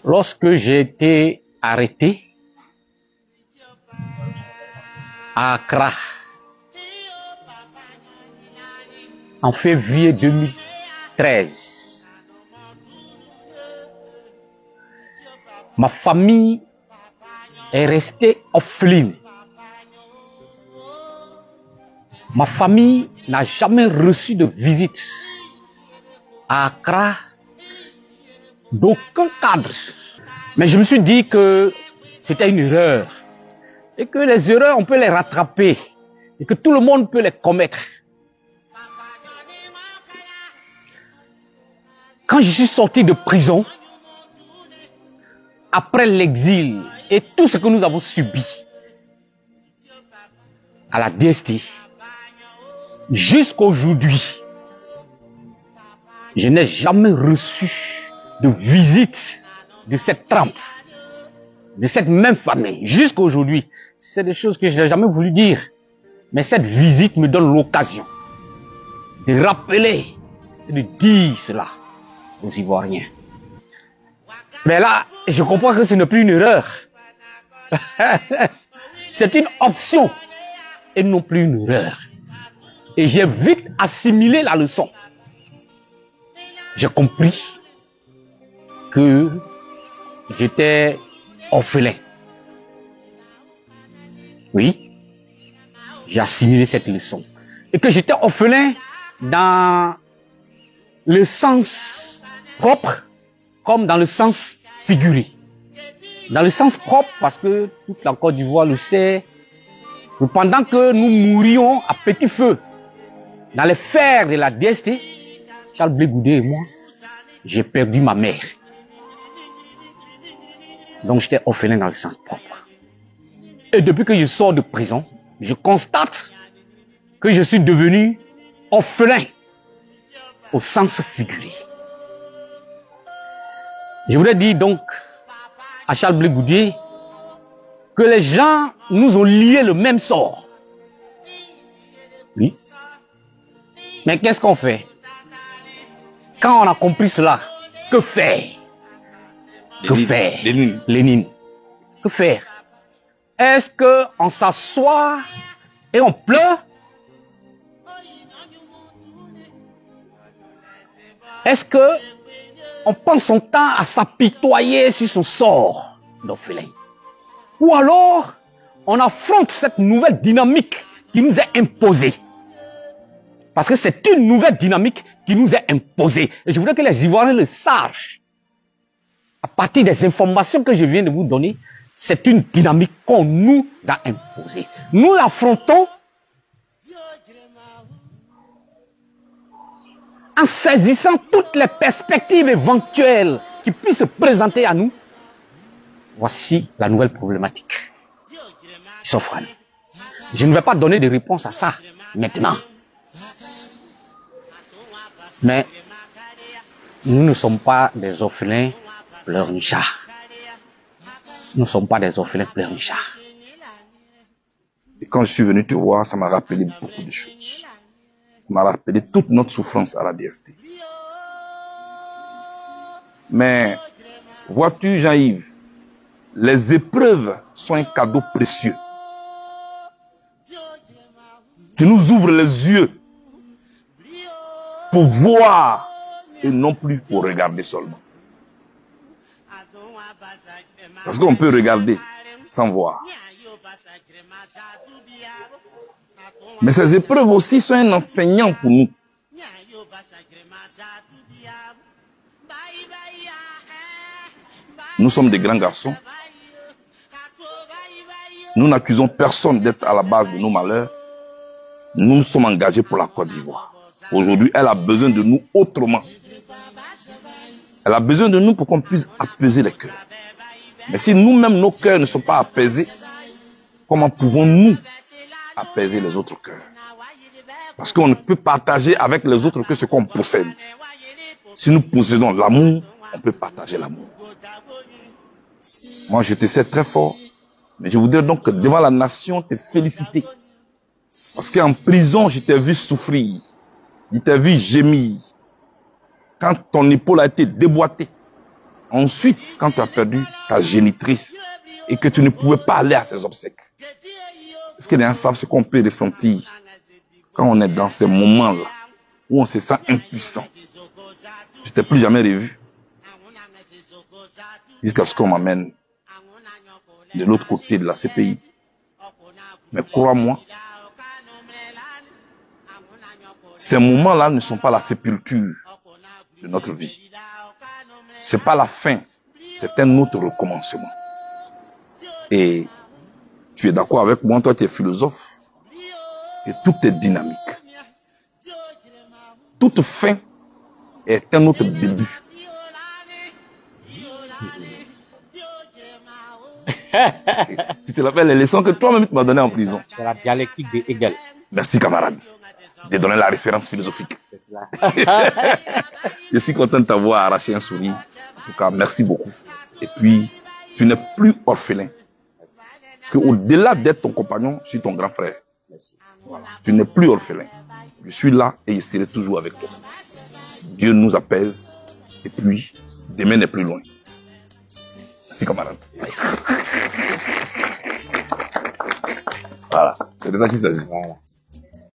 Lorsque j'ai été arrêté à Accra en février 2013, ma famille est restée orpheline. Ma famille n'a jamais reçu de visite à Accra d'aucun cadre. Mais je me suis dit que c'était une erreur. Et que les erreurs, on peut les rattraper. Et que tout le monde peut les commettre. Quand je suis sorti de prison, après l'exil et tout ce que nous avons subi à la DST, jusqu'aujourd'hui, je n'ai jamais reçu de visite de cette trempe, de cette même famille. Jusqu'aujourd'hui, c'est des choses que je n'ai jamais voulu dire. Mais cette visite me donne l'occasion de rappeler et de dire cela aux Ivoiriens. Mais là, je comprends que ce n'est plus une erreur. C'est une option et non plus une erreur. Et j'ai vite assimilé la leçon. J'ai compris que j'étais orphelin. Oui, j'ai assimilé cette leçon. Et que j'étais orphelin dans le sens propre comme dans le sens figuré. Dans le sens propre, parce que toute la Côte d'Ivoire le sait, que pendant que nous mourions à petit feu dans les fers de la DST, Charles Blé Goudé et moi, j'ai perdu ma mère. Donc j'étais orphelin dans le sens propre. Et depuis que je sors de prison, je constate que je suis devenu orphelin au sens figuré. Je voudrais dire donc à Charles Blé Goudé que les gens nous ont lié le même sort. Oui. Mais qu'est-ce qu'on fait? Quand on a compris cela, que faire? Que faire? Lénine. Que faire? Est-ce qu'on s'assoit et on pleure? Est-ce que on passe son temps à s'apitoyer sur son sort d'orphelin? Ou alors, on affronte cette nouvelle dynamique qui nous est imposée. Parce que c'est une nouvelle dynamique qui nous est imposée. Et je voudrais que les Ivoiriens le sachent. À partir des informations que je viens de vous donner, c'est une dynamique qu'on nous a imposée. Nous l'affrontons en saisissant toutes les perspectives éventuelles qui puissent se présenter à nous. Voici la nouvelle problématique qui s'offre à nous. Je ne vais pas donner de réponse à ça maintenant. Mais nous ne sommes pas des orphelins pleurnichards. Nous ne sommes pas des orphelins pleurnichards. Et quand je suis venu te voir, ça m'a rappelé beaucoup de choses. Ça m'a rappelé toute notre souffrance à la DST. Mais, vois-tu, Jean-Yves, les épreuves sont un cadeau précieux. Tu nous ouvres les yeux pour voir et non plus pour regarder seulement. Parce qu'on peut regarder sans voir. Mais ces épreuves aussi sont un enseignant pour nous. Nous sommes des grands garçons. Nous n'accusons personne d'être à la base de nos malheurs. Nous sommes engagés pour la Côte d'Ivoire. Aujourd'hui, elle a besoin de nous autrement. Elle a besoin de nous pour qu'on puisse apaiser les cœurs. Mais si nous-mêmes, nos cœurs ne sont pas apaisés, comment pouvons-nous apaiser les autres cœurs? Parce qu'on ne peut partager avec les autres que ce qu'on possède. Si nous possédons l'amour, on peut partager l'amour. Moi, je te sais très fort, mais je voudrais donc que devant la nation te féliciter. Parce qu'en prison, je t'ai vu souffrir, je t'ai vu gémir. Quand ton épaule a été déboîtée, Ensuite, quand tu as perdu ta génitrice et que tu ne pouvais pas aller à ses obsèques, est-ce que les gens savent ce qu'on peut ressentir quand on est dans ces moments-là où on se sent impuissant? Je t'ai plus jamais revu jusqu'à ce qu'on m'amène de l'autre côté de la CPI. Mais crois-moi, ces moments-là ne sont pas la sépulture de notre vie. C'est pas la fin, c'est un autre recommencement. Et tu es d'accord avec moi, toi tu es philosophe, et tout est dynamique. Toute fin est un autre début. Tu te rappelles les leçons que toi-même tu m'as données en prison. C'est la dialectique de Hegel. Merci camarade de donner la référence philosophique. C'est cela. Je suis content de t'avoir arraché un sourire. En tout cas, merci beaucoup. Et puis, tu n'es plus orphelin. Parce qu'au-delà d'être ton compagnon, je suis ton grand frère. Voilà. Tu n'es plus orphelin. Je suis là et je serai toujours avec toi. Dieu nous apaise. Et puis, demain n'est plus loin. Merci camarade. Voilà. C'est de ça qu'il s'agit. Voilà.